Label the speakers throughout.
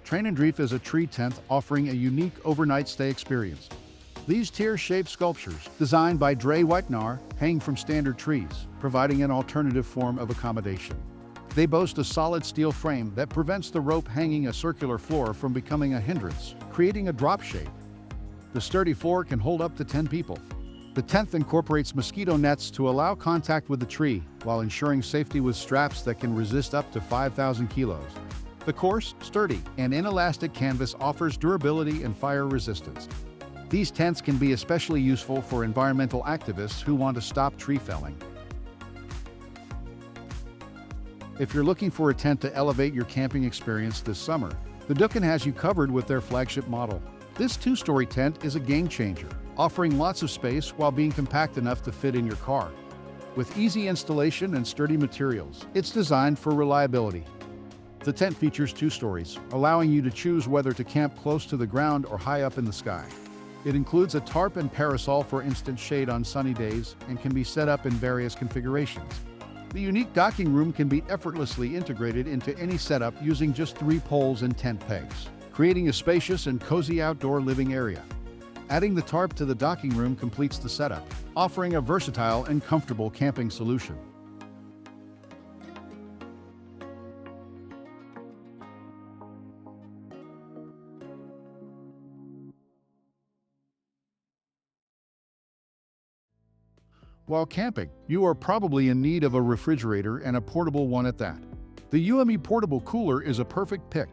Speaker 1: Tranendreef is a tree tent offering a unique overnight stay experience. These tier-shaped sculptures, designed by Dre Wecknar, hang from standard trees, providing an alternative form of accommodation. They boast a solid steel frame that prevents the rope hanging a circular floor from becoming a hindrance, creating a drop shape. The sturdy floor can hold up to 10 people. The tent incorporates mosquito nets to allow contact with the tree, while ensuring safety with straps that can resist up to 5,000 kilos. The coarse, sturdy, and inelastic canvas offers durability and fire resistance. These tents can be especially useful for environmental activists who want to stop tree felling. If you're looking for a tent to elevate your camping experience this summer, the Ducken has you covered with their flagship model. This 2-story tent is a game changer, offering lots of space while being compact enough to fit in your car. With easy installation and sturdy materials, it's designed for reliability. The tent features 2 stories, allowing you to choose whether to camp close to the ground or high up in the sky. It includes a tarp and parasol for instant shade on sunny days and can be set up in various configurations. The unique docking room can be effortlessly integrated into any setup using just 3 poles and tent pegs, creating a spacious and cozy outdoor living area. Adding the tarp to the docking room completes the setup, offering a versatile and comfortable camping solution. While camping, you are probably in need of a refrigerator and a portable one at that. The Euhomy portable cooler is a perfect pick.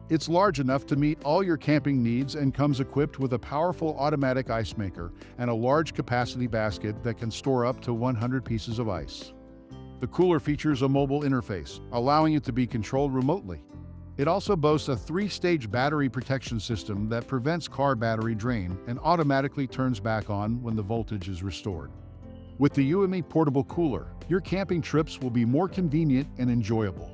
Speaker 1: It's large enough to meet all your camping needs and comes equipped with a powerful automatic ice maker and a large capacity basket that can store up to 100 pieces of ice. The cooler features a mobile interface, allowing it to be controlled remotely. It also boasts a 3-stage battery protection system that prevents car battery drain and automatically turns back on when the voltage is restored. With the Euhomy portable cooler, your camping trips will be more convenient and enjoyable.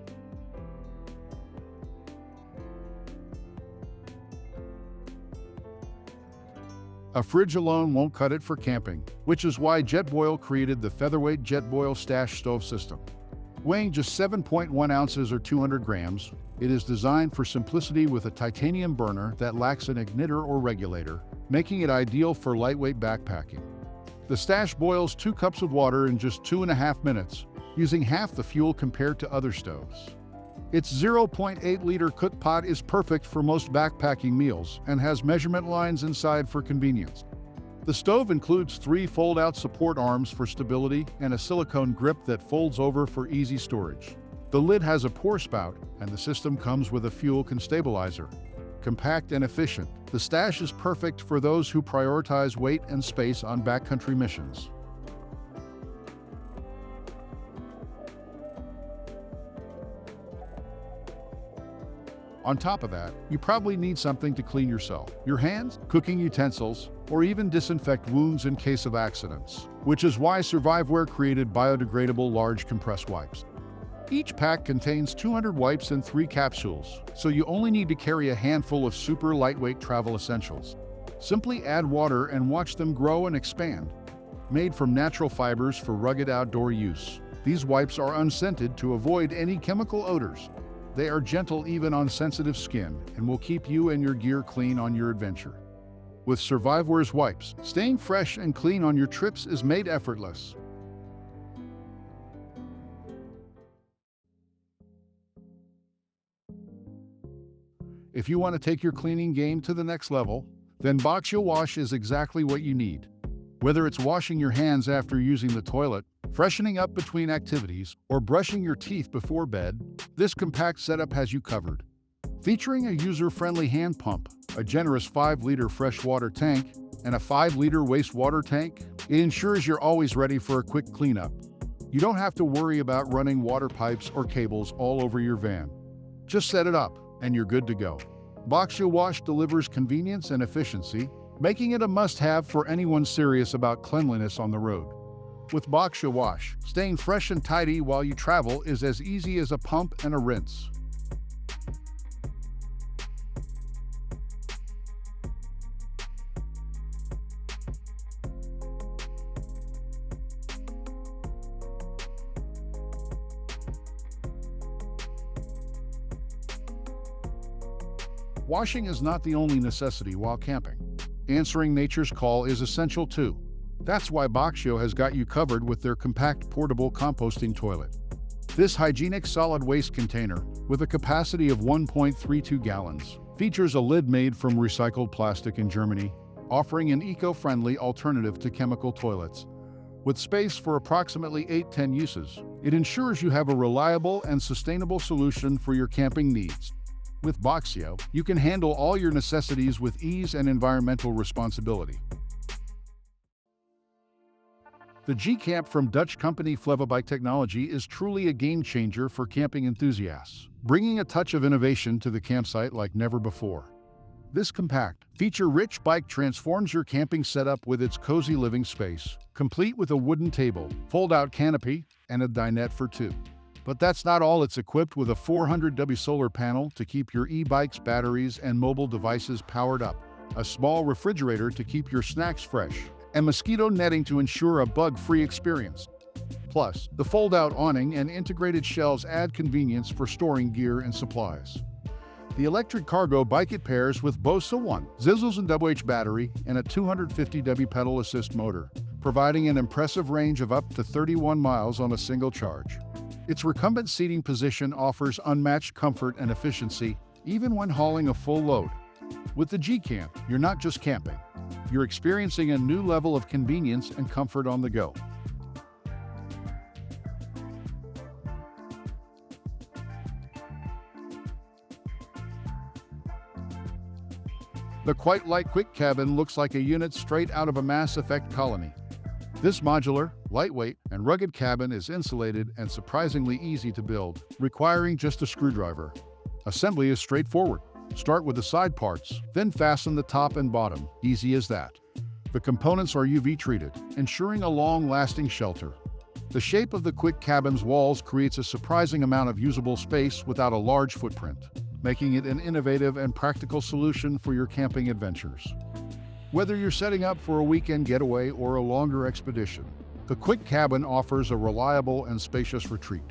Speaker 1: A fridge alone won't cut it for camping, which is why JetBoil created the featherweight JetBoil Stash stove system. Weighing just 7.1 ounces or 200 grams, it is designed for simplicity with a titanium burner that lacks an igniter or regulator, making it ideal for lightweight backpacking. The Stash boils 2 cups of water in just 2.5 minutes, using half the fuel compared to other stoves. Its 0.8-liter cook pot is perfect for most backpacking meals and has measurement lines inside for convenience. The stove includes 3 fold-out support arms for stability and a silicone grip that folds over for easy storage. The lid has a pour spout, and the system comes with a fuel stabilizer. Compact and efficient, the Stash is perfect for those who prioritize weight and space on backcountry missions. On top of that, you probably need something to clean yourself, your hands, cooking utensils, or even disinfect wounds in case of accidents, which is why Surviveware created biodegradable large compressed wipes. Each pack contains 200 wipes in 3 capsules, so you only need to carry a handful of super lightweight travel essentials. Simply add water and watch them grow and expand. Made from natural fibers for rugged outdoor use, these wipes are unscented to avoid any chemical odors. They are gentle even on sensitive skin and will keep you and your gear clean on your adventure. With Surviveware's wipes, staying fresh and clean on your trips is made effortless. If you want to take your cleaning game to the next level, then BOXIO Wash is exactly what you need. Whether it's washing your hands after using the toilet, freshening up between activities, or brushing your teeth before bed, this compact setup has you covered. Featuring a user-friendly hand pump, a generous 5-liter freshwater tank, and a 5-liter wastewater tank, it ensures you're always ready for a quick cleanup. You don't have to worry about running water pipes or cables all over your van. Just set it up, and you're good to go. BOXIO Wash delivers convenience and efficiency, making it a must-have for anyone serious about cleanliness on the road. With BOXIO Wash, staying fresh and tidy while you travel is as easy as a pump and a rinse. Washing is not the only necessity while camping. Answering nature's call is essential too. That's why BOXIO has got you covered with their compact portable composting toilet. This hygienic solid waste container, with a capacity of 1.32 gallons, features a lid made from recycled plastic in Germany, offering an eco-friendly alternative to chemical toilets. With space for approximately 8-10 uses, it ensures you have a reliable and sustainable solution for your camping needs. With BOXIO, you can handle all your necessities with ease and environmental responsibility. The Gcamp from Dutch company FlevobikeTechnology is truly a game-changer for camping enthusiasts, bringing a touch of innovation to the campsite like never before. This compact, feature-rich bike transforms your camping setup with its cozy living space, complete with a wooden table, fold-out canopy, and a dinette for two. But that's not all. It's equipped with a 400W solar panel to keep your e-bike's batteries and mobile devices powered up, a small refrigerator to keep your snacks fresh, and mosquito netting to ensure a bug-free experience. Plus, the fold-out awning and integrated shelves add convenience for storing gear and supplies. The electric cargo bike it pairs with BOXIO US 100W battery and a 250W pedal assist motor, providing an impressive range of up to 31 miles on a single charge. Its recumbent seating position offers unmatched comfort and efficiency, even when hauling a full load. With the Gcamp, you're not just camping. You're experiencing a new level of convenience and comfort on the go. The quite light quick cabin looks like a unit straight out of a Mass Effect colony. This modular, lightweight, and rugged cabin is insulated and surprisingly easy to build, requiring just a screwdriver. Assembly is straightforward. Start with the side parts, then fasten the top and bottom. Easy as that. The components are UV treated, ensuring a long-lasting shelter. The shape of the quick cabin's walls creates a surprising amount of usable space without a large footprint, making it an innovative and practical solution for your camping adventures. Whether you're setting up for a weekend getaway or a longer expedition, the quick cabin offers a reliable and spacious retreat.